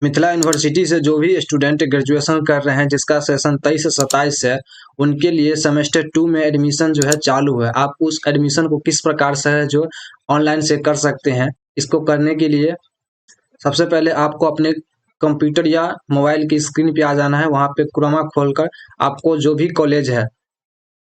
Mithila university से जो भी स्टूडेंट ग्रेजुएशन कर रहे हैं जिसका सेशन 23 से 27 है, उनके लिए सेमेस्टर 2 में एडमिशन जो है चालू है। आप उस एडमिशन को किस प्रकार से है जो ऑनलाइन से कर सकते हैं। इसको करने के लिए सबसे पहले आपको अपने कंप्यूटर या मोबाइल की स्क्रीन पे आ जाना है। वहाँ पे क्रोमा खोलकर आपको जो भी कॉलेज है,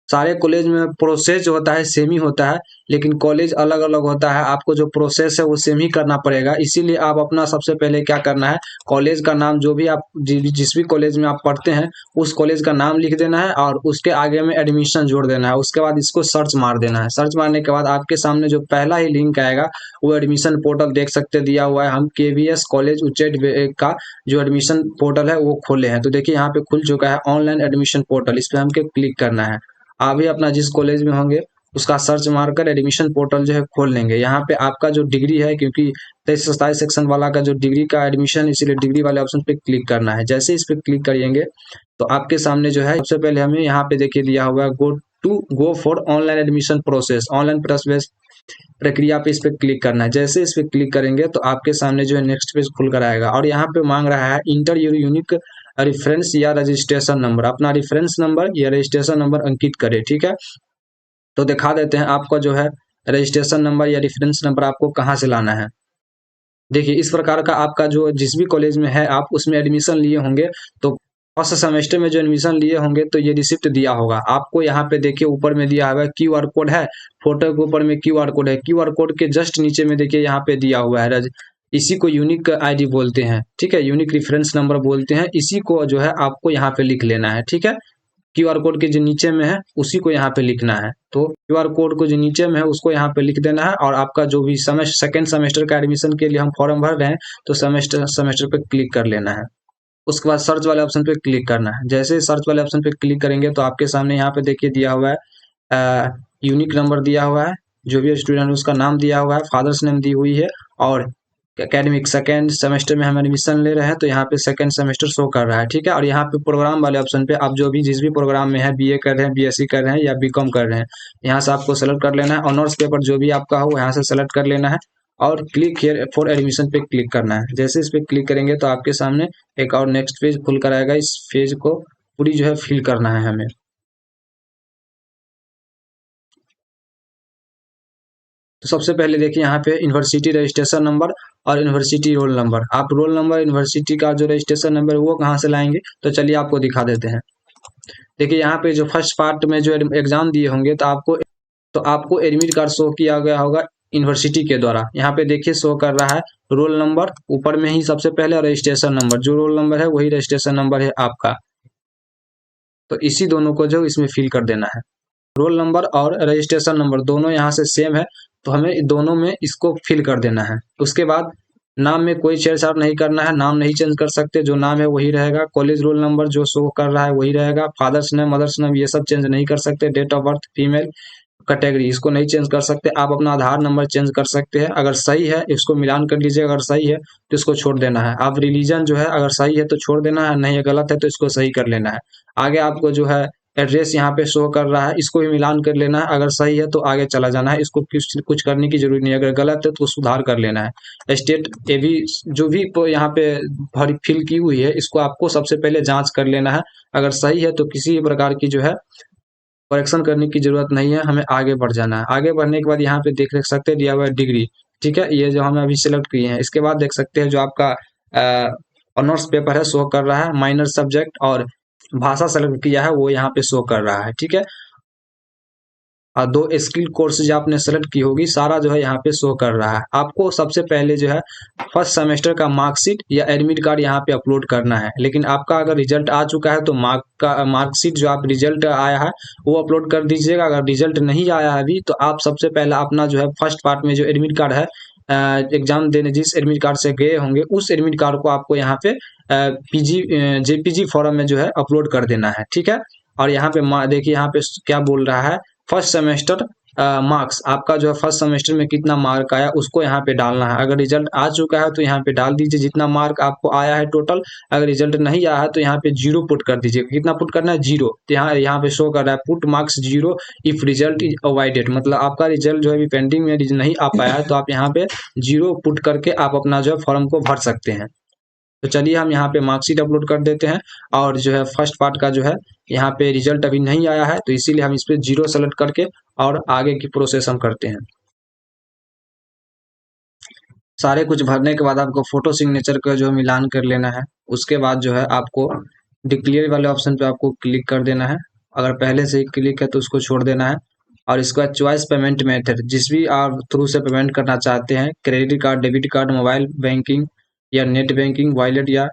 सारे कॉलेज में प्रोसेस जो होता है सेम ही होता है, लेकिन कॉलेज अलग अलग होता है। आपको जो प्रोसेस है वो सेम ही करना पड़ेगा। इसीलिए आप अपना सबसे पहले क्या करना है, कॉलेज का नाम जो भी आप जिस भी कॉलेज में आप पढ़ते हैं उस कॉलेज का नाम लिख देना है और उसके आगे में एडमिशन जोड़ देना है। उसके बाद इसको सर्च मार देना है। सर्च मारने के बाद आपके सामने जो पहला ही लिंक आएगा वो एडमिशन पोर्टल देख सकते दिया हुआ है। हम KVS कॉलेज उच्चैठ का जो एडमिशन पोर्टल है वो खोले हैं। तो देखिए यहाँ पे खुल चुका है ऑनलाइन एडमिशन पोर्टल। इस पर हमको क्लिक करना है। आप भी अपना जिस कॉलेज में होंगे उसका सर्च मारकर एडमिशन पोर्टल जो है खोल लेंगे। यहाँ पे आपका जो डिग्री है, क्योंकि 23 से 27 सेक्शन वाला का जो डिग्री का एडमिशन, इसीलिए डिग्री वाले ऑप्शन पे क्लिक करना है। जैसे इस पे क्लिक करेंगे तो आपके सामने जो है सबसे पहले हमें यहाँ पे देखिए दिया हुआ है go for online admission process, online process प्रक्रिया पे इस पे क्लिक करना है। जैसे इस पे क्लिक करेंगे तो आपके सामने जो है नेक्स्ट पेज खुल कर आएगा और यहाँ पे मांग रहा है इंटर योर यूनिक रेफरेंस या रजिस्ट्रेशन नंबर। अपना रेफरेंस नंबर या रजिस्ट्रेशन नंबर अंकित करें। ठीक है, तो दिखा देते हैं आपका जो है रजिस्ट्रेशन नंबर या रेफरेंस नंबर आपको कहाँ से लाना है। देखिए इस प्रकार का आपका जो जिस भी कॉलेज में है आप उसमें एडमिशन लिए होंगे तो फर्स्ट सेमेस्टर में जो एडमिशन लिए होंगे तो ये रिसिप्ट दिया होगा आपको। यहाँ पे देखिए ऊपर में दिया हुआ है QR कोड है, फोटो के ऊपर में QR कोड है। QR कोड के जस्ट नीचे में देखिए यहाँ पे दिया हुआ है, इसी को यूनिक ID बोलते हैं। ठीक है, यूनिक रेफरेंस नंबर बोलते हैं। इसी को जो है आपको यहाँ पे लिख लेना है। ठीक है, QR कोड के जो नीचे में है उसी को यहाँ पे लिखना है। तो QR कोड को जो नीचे में है उसको यहाँ पे लिख देना है और आपका जो भी सेकेंड सेमेस्टर का एडमिशन के लिए हम फॉर्म भर रहे हैं तो सेमेस्टर पे क्लिक कर लेना है। उसके बाद सर्च वाले ऑप्शन पे क्लिक करना है। जैसे सर्च वाले ऑप्शन पे क्लिक करेंगे तो आपके सामने यहाँ पे देखिए दिया हुआ है यूनिक नंबर दिया हुआ है, जो भी स्टूडेंट उसका नाम दिया हुआ है, फादर्स नेम दी हुई है और एकेडमिक सेकेंड सेमेस्टर में हम एडमिशन ले रहे हैं तो यहाँ पे सेकेंड सेमेस्टर शो कर रहा है। ठीक है, और यहाँ पे प्रोग्राम वाले ऑप्शन पे आप जो भी जिस भी प्रोग्राम में है, BA कर रहे हैं, BSc कर रहे हैं या BCom कर रहे हैं, यहाँ से आपको सेलेक्ट कर लेना है। ऑनर्स पेपर जो भी आपका हो यहाँ से सेलेक्ट कर लेना है और क्लिक हियर फॉर एडमिशन पे क्लिक करना है। जैसे इस पे क्लिक करेंगे तो आपके सामने एक और नेक्स्ट पेज खुल कर आएगा। इस पेज को पूरी जो है फिल करना है हमें। तो सबसे पहले देखिए यहाँ पे यूनिवर्सिटी रजिस्ट्रेशन नंबर और यूनिवर्सिटी रोल नंबर। आप रोल नंबर यूनिवर्सिटी का जो रजिस्ट्रेशन नंबर है वो कहाँ से लाएंगे, तो चलिए आपको दिखा देते हैं। देखिए यहाँ पे जो फर्स्ट पार्ट में जो एग्जाम दिए होंगे तो आपको एडमिट कार्ड शो किया गया होगा यूनिवर्सिटी के द्वारा। यहाँ पे देखिए शो कर रहा है रोल नंबर ऊपर में ही सबसे पहले, रजिस्ट्रेशन नंबर, जो रोल नंबर है वही रजिस्ट्रेशन नंबर है आपका। तो इसी दोनों को जो इसमें फिल कर देना है। रोल नंबर और रजिस्ट्रेशन नंबर दोनों यहाँ से सेम है तो हमें दोनों में इसको फिल कर देना है। उसके बाद नाम में कोई छेड़छाड़ नहीं करना है, नाम नहीं चेंज कर सकते, जो नाम है वही रहेगा। कॉलेज रोल नंबर जो शो कर रहा है वही रहेगा। फादर्स नेम, मदर्स नेम ये सब चेंज नहीं कर सकते। Date of birth, female category इसको नहीं चेंज कर सकते। आप अपना आधार नंबर चेंज कर सकते हैं, अगर सही है इसको मिलान कर लीजिए, अगर सही है तो इसको छोड़ देना है। आप रिलीजन जो है अगर सही है तो छोड़ देना है, नहीं है गलत है तो इसको सही कर लेना है। आगे आपको जो है एड्रेस यहाँ पे शो कर रहा है, इसको भी मिलान कर लेना है, अगर सही है तो आगे चला जाना है, इसको कुछ करने की जरूरत नहीं है, अगर गलत है तो सुधार कर लेना है। स्टेट ये भी जो भी यहाँ पे भरी फिल की हुई है इसको आपको सबसे पहले जांच कर लेना है। अगर सही है तो किसी प्रकार की जो है करेक्शन करने की जरूरत नहीं है, हमें आगे बढ़ जाना है। आगे बढ़ने के बाद यहाँ पे देख सकते हैं दिया हुआ है डिग्री। ठीक है, ये जो हमें अभी सिलेक्ट किए हैं। इसके बाद देख सकते हैं जो आपका ऑनर्स पेपर है शो कर रहा है, माइनर सब्जेक्ट और भाषा सेलेक्ट किया है वो यहाँ पे शो कर रहा है। ठीक है, और 2 स्किल कोर्स जो आपने सेलेक्ट की होगी सारा जो है यहाँ पे शो कर रहा है। आपको सबसे पहले जो है फर्स्ट सेमेस्टर का मार्कशीट या एडमिट कार्ड यहाँ पे अपलोड करना है। लेकिन आपका अगर रिजल्ट आ चुका है तो मार्कशीट जो आप रिजल्ट आया है वो अपलोड कर दीजिएगा। अगर रिजल्ट नहीं आया है अभी तो आप सबसे पहले अपना जो है फर्स्ट पार्ट में जो एडमिट कार्ड है, एग्जाम देने जिस एडमिट कार्ड से गए होंगे उस एडमिट कार्ड को आपको यहाँ पे JPG फॉर्म में जो है अपलोड कर देना है। ठीक है, और यहाँ पे देखिए यहाँ पे क्या बोल रहा है, फर्स्ट सेमेस्टर मार्क्स आपका जो है फर्स्ट सेमेस्टर में कितना मार्क आया उसको यहाँ पे डालना है। अगर रिजल्ट आ चुका है तो यहाँ पे डाल दीजिए जितना मार्क आपको आया है टोटल। अगर रिजल्ट नहीं आया है तो यहाँ पे 0 पुट कर दीजिए। कितना पुट करना है, 0। तो यहाँ पे शो कर रहा है put marks 0 if result is avoided, मतलब आपका रिजल्ट जो है पेंडिंग में नहीं आ पाया है तो आप यहाँ पे 0 पुट करके आप अपना जो है फॉर्म को भर सकते हैं। तो चलिए हम यहाँ पे मार्कशीट अपलोड कर देते हैं और जो है फर्स्ट पार्ट का जो है यहाँ पे रिजल्ट अभी नहीं आया है, तो इसीलिए हम इस पे 0 सेलेक्ट करके और आगे की प्रोसेस हम करते हैं। सारे कुछ भरने के बाद आपको फोटो सिग्नेचर का जो मिलान कर लेना है। उसके बाद जो है आपको डिक्लेयर वाले ऑप्शन पे आपको क्लिक कर देना है। अगर पहले से ही क्लिक है तो उसको छोड़ देना है। और इसके बाद चॉइस पेमेंट मेथड, जिस भी आप थ्रू से पेमेंट करना चाहते हैं, credit card, debit card, mobile banking या नेट बैंकिंग, वॉलेट या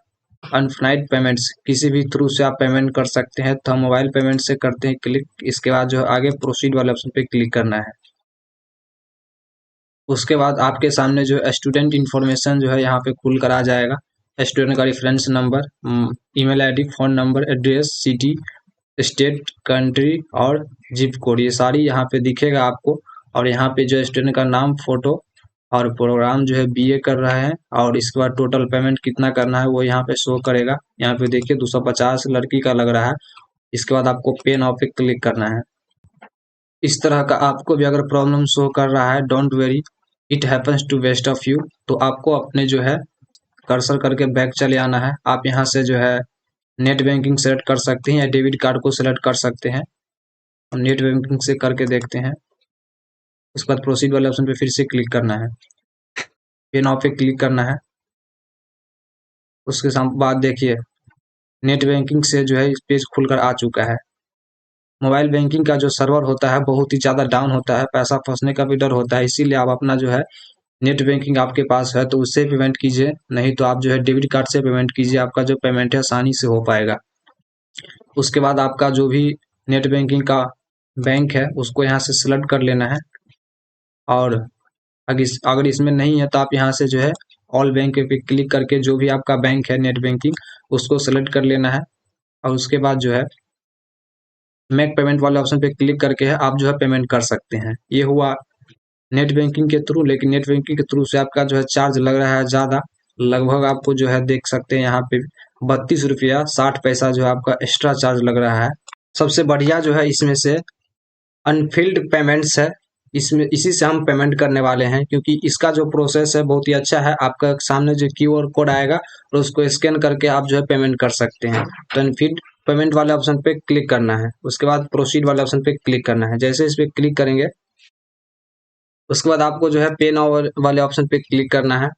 अनफाइनाइट पेमेंट्स, किसी भी थ्रू से आप पेमेंट कर सकते हैं। तो हम मोबाइल पेमेंट से करते हैं क्लिक। इसके बाद जो है आगे प्रोसीड वाले ऑप्शन पे क्लिक करना है। उसके बाद आपके सामने जो स्टूडेंट इन्फॉर्मेशन जो है यहाँ पे खुल कर आ जाएगा। स्टूडेंट का reference number, email ID, phone number, address, city, state, country और जिप कोड, ये सारी यहाँ पे दिखेगा आपको। और यहाँ पे जो स्टूडेंट का नाम, फोटो और प्रोग्राम जो है बीए कर रहे हैं, और इसके बाद टोटल पेमेंट कितना करना है वो यहाँ पे शो करेगा। यहाँ पे देखिए 250 लड़की का लग रहा है। इसके बाद आपको पे नाउ पे क्लिक करना है। इस तरह का आपको भी अगर प्रॉब्लम शो कर रहा है, don't worry, it happens to best of you, तो आपको अपने जो है कर्सर करके बैक चले आना है। आप यहाँ से जो है नेट बैंकिंग सेलेक्ट कर सकते हैं या डेबिट कार्ड को सेलेक्ट कर सकते हैं। हम नेट बैंकिंग से करके देखते हैं। उसके बाद प्रोसीड वाले ऑप्शन पे फिर से क्लिक करना है, पे नाउ पे क्लिक करना है। उसके बाद देखिए नेट बैंकिंग से जो है इस पेज खुलकर आ चुका है। मोबाइल बैंकिंग का जो सर्वर होता है बहुत ही ज़्यादा डाउन होता है, पैसा फंसने का भी डर होता है, इसीलिए आप अपना जो है नेट बैंकिंग आपके पास है तो उससे पेमेंट कीजिए, नहीं तो आप जो है डेबिट कार्ड से पेमेंट कीजिए, आपका जो पेमेंट है आसानी से हो पाएगा। उसके बाद आपका जो भी नेट बैंकिंग का बैंक है उसको यहाँ से सिलेक्ट कर लेना है। और अगर इसमें नहीं है तो आप यहाँ से जो है ऑल बैंक पे क्लिक करके जो भी आपका बैंक है नेट बैंकिंग उसको सेलेक्ट कर लेना है। और उसके बाद जो है मेक पेमेंट वाले ऑप्शन पे क्लिक करके है आप जो है पेमेंट कर सकते हैं। ये हुआ नेट बैंकिंग के थ्रू। लेकिन नेट बैंकिंग के थ्रू से आपका जो है चार्ज लग रहा है ज़्यादा, लगभग आपको जो है देख सकते हैं यहाँ पे 32 रुपया 60 पैसा जो है आपका एक्स्ट्रा चार्ज लग रहा है। सबसे बढ़िया जो है इसमें से अनफिल्ड पेमेंट्स है, इसमें इसी से हम पेमेंट करने वाले हैं, क्योंकि इसका जो प्रोसेस है बहुत ही अच्छा है। आपका सामने जो क्यूआर कोड आएगा और उसको स्कैन करके आप जो है पेमेंट कर सकते हैं। तो अनफिल्ड पेमेंट वाले ऑप्शन पे क्लिक करना है। उसके बाद प्रोसीड वाले ऑप्शन पे क्लिक करना है। जैसे इस पे क्लिक करेंगे उसके बाद आपको जो है पे नाउ वाले ऑप्शन पे क्लिक करना है।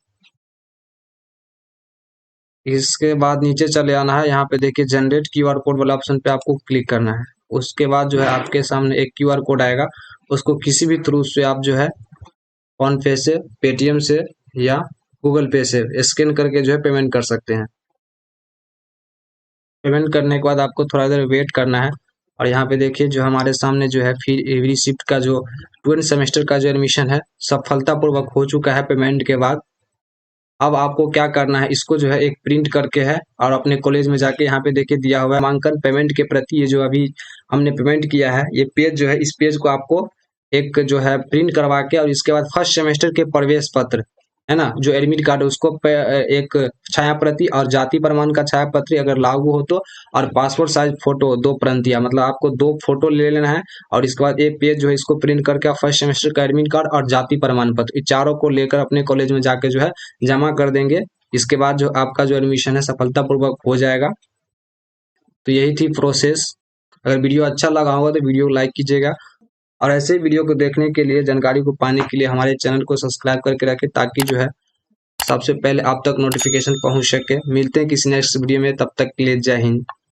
इसके बाद नीचे चले आना है, यहाँ पे देखिए जनरेट क्यूआर कोड वाला ऑप्शन पे आपको क्लिक करना है। उसके बाद जो है आपके सामने एक क्यूआर कोड आएगा, उसको किसी भी थ्रू से आप जो है फोन पे से, पेटीएम से या गूगल पे से स्कैन करके जो है पेमेंट कर सकते हैं। पेमेंट करने के बाद आपको थोड़ा देर वेट करना है। और यहाँ पे देखिए जो हमारे सामने जो है फिर एवरी शिफ्ट का जो 12 सेमेस्टर का जो एडमिशन है सफलतापूर्वक हो चुका है पेमेंट के बाद। अब आपको क्या करना है, इसको जो है एक प्रिंट करके है और अपने कॉलेज में जाके यहाँ पे देखिए दिया हुआ है नामांकन पेमेंट के प्रति, ये जो अभी हमने पेमेंट किया है ये पेज जो है, इस पेज को आपको एक जो है प्रिंट करवा के और इसके बाद फर्स्ट सेमेस्टर के प्रवेश पत्र है ना, जो एडमिट कार्ड है उसको एक छाया प्रति और जाति प्रमाण का छाया पत्र अगर लागू हो तो, और पासपोर्ट साइज फोटो 2 प्रतियां, मतलब आपको 2 फोटो ले लेना है। और इसके बाद एक पेज जो है इसको प्रिंट करके फर्स्ट सेमेस्टर का एडमिट कार्ड और जाति प्रमाण पत्र, इन चारों को लेकर अपने कॉलेज में जाके जो है जमा कर देंगे। इसके बाद जो आपका जो एडमिशन है सफलतापूर्वक हो जाएगा। तो यही थी प्रोसेस। अगर वीडियो अच्छा लगा होगा तो वीडियो को लाइक कीजिएगा, और ऐसे वीडियो को देखने के लिए, जानकारी को पाने के लिए हमारे चैनल को सब्सक्राइब करके रखें, ताकि जो है सबसे पहले आप तक नोटिफिकेशन पहुंच सके। मिलते हैं किसी नेक्स्ट वीडियो में, तब तक के लिए जय हिंद।